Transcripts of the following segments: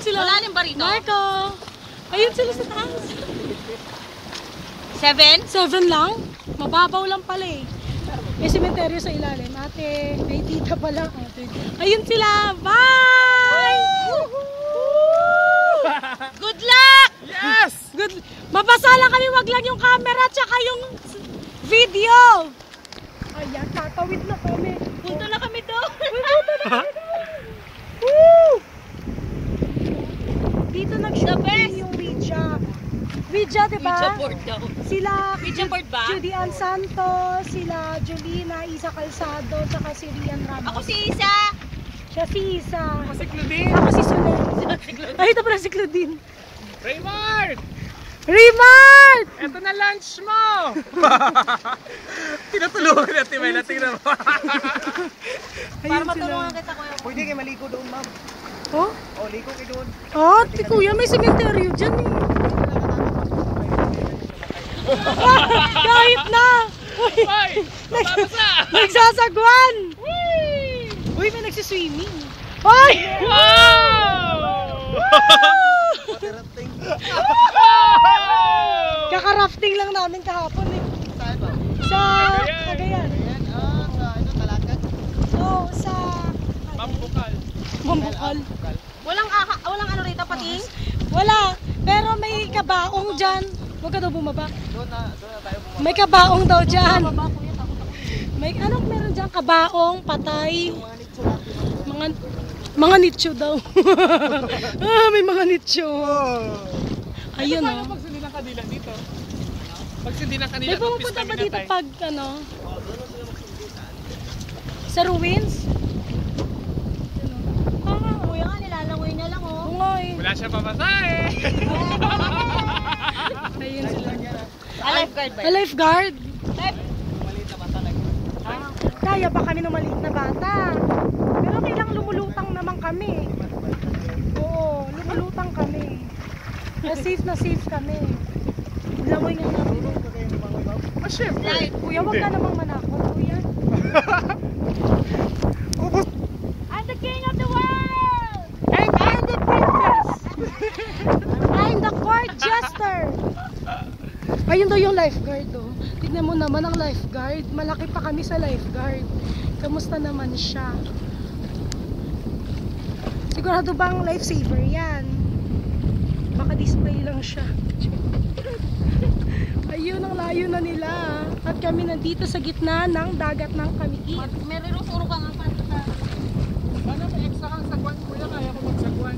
sila. Malalim ba rito? Marco. Ayun sila sa taas. 7? 7 lang? Mababaw lang pala eh. May sementeryo sa ilalim. Ate, may tita pala. Ayun sila. Bye! Good luck! Yes! Good. Mabasa lang kami, wag lang yung camera tsaka yung video. Ayan, tatawid na kami. Punta na kami doon. Woo! Dito nag-shopping yung Ouija. Ouija, diba? Ouija board daw. Sila, Ouija board ba? Judy Ann Santos, sila Julina, Isa Calzado, tsaka si Rian Ramos. Ako si Isa. Siya si Isa. Ako si Claudine. Ako si Solen. Ay, ito pala si Claudine. Raymart! Raymart! Ito na lunch mo! Tinutulungan natin, may natingnan mo. Ayun sila. kita ko. Pwede kayo maligo doon, ma'am. Oh? O, ligo kayo doon. Oh, ti kuya, may sementeryo dyan eh. Kahit na! Ay! Mababasa! Nagsasagwan! Uy, may nagsiswimming. Ay! Wow! Water rafting. Kaka-rafting lang namin kahapon eh. Saan ba? Sa Cagayan. Ayan, sa ito, Talakad. So, sa Mambukal. Mambukal. Walang ano rito, pating? Wala. Pero may kabaong dyan. Huwag ka daw bumaba. Doon na tayo bumaba. May kabaong daw dyan. May anong meron dyan? Kabaong, patay. Mga nicho daw. May mga nicho. Ayun Paano oh. pagsindi ng kanila dito? Pagsindi ng kanila, May pumupunta ba dito pag ano? Sa ruins? Kuya nga, nilalangoy na lang oh. Oo nga eh. Wala siya pamasahe! Ayun sila. Lifeguard ba? A lifeguard. Maliit na bata lang. Kaya pa kami ng maliit na bata. Pero kailang lumulutang naman kami. Oo, lumulutang kami. Na safe kami. Langoy nga namin. Ah, syempre! Kuya, wag ka namang manakot, kuya. I'm the king of the world! And I'm the princess! I'm the court jester! Ayun daw yung lifeguard, oh. Tignan mo naman ang lifeguard. Malaki pa kami sa lifeguard. Kamusta naman siya? Sigurado bang lifesaver yan? Baka display lang siya. Ayun, ang layo na nila. At kami nandito sa gitna ng dagat ng Kamiit. May rirusuro ka nga pa sa... Ano, may extra kang sagwan, kuya, kaya ko magsagwan.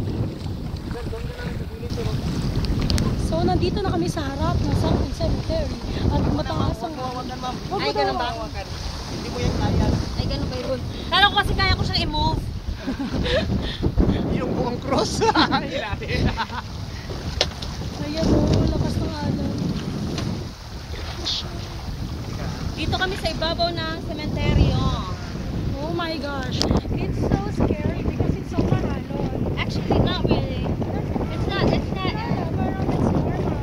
So, nandito na kami sa harap ng Sunken Cemetery. At mataas ang... Hawakan, ma'am. Ay, ganun ba? Hawakan. Hindi mo yan kaya. Ay, ganun ba yun? Kala ko kasi kaya ko siyang i-move. Yung buong cross. Hilahin. Ayan o, lakas ng alon. Dito kami sa ibabaw ng sementeryo. Oh my gosh. It's so scary because it's so mahalon. Actually, not really. It's not. Yeah, parang it's normal.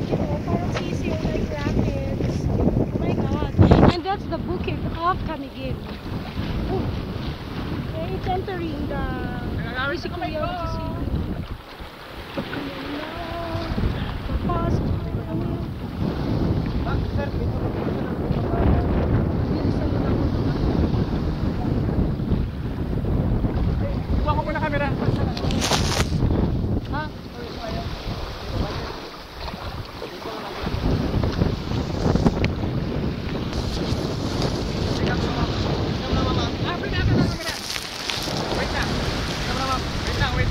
You know, parang sisiyo like rapids. Oh my god. And that's the bukid of Camiguin. Oh. Okay, it's entering the... Nagagawin si Kuya nagsiswimming. Papasok na kami. Sir, dito na po. Bilisan mo na ako. Kuha ko muna camera. Ha? Ah, bring natin ang camera. Wait lang. Wait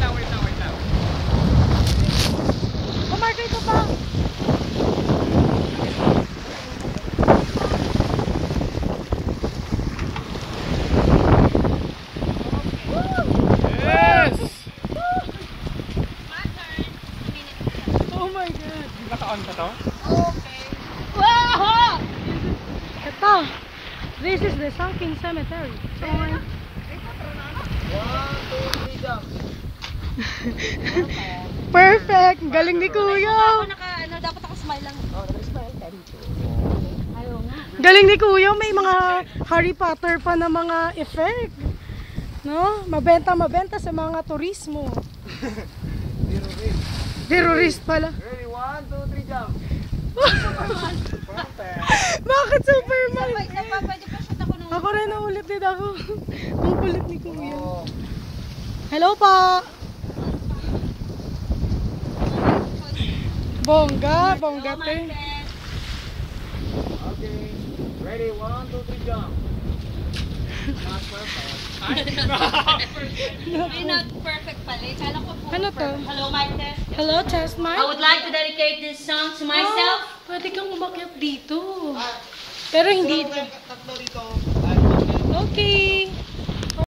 lang. Oh, Marco, ito pa. Yes! Oh my god. Naka-on pa to? Wow! Ito. This is the Sunken Cemetery. So, perfect! Galing ni Kuya! Ano, dapat ako smile lang. Ayaw nga. Galing ni Kuya, may mga Harry Potter pa na mga effect. No? Mabenta sa mga turismo. Terrorist pala. Ready, 1, 2, 3, jump. Bakit Superman? Isa pa, pwede pa shoot ako nung... Ako rin naulit din ako. Ang kulit ni Kuya. Hello po. Bongga, bongga te. Okay. Ready, 1, 2, 3, jump. Not perfect. Ay, not perfect pala. Kala ko po. Ano to? Hello, mic test. Hello, test mic. I would like to dedicate this song to myself. Pwede kang umakyat dito. Pero hindi ito. Tatlo dito. Okay.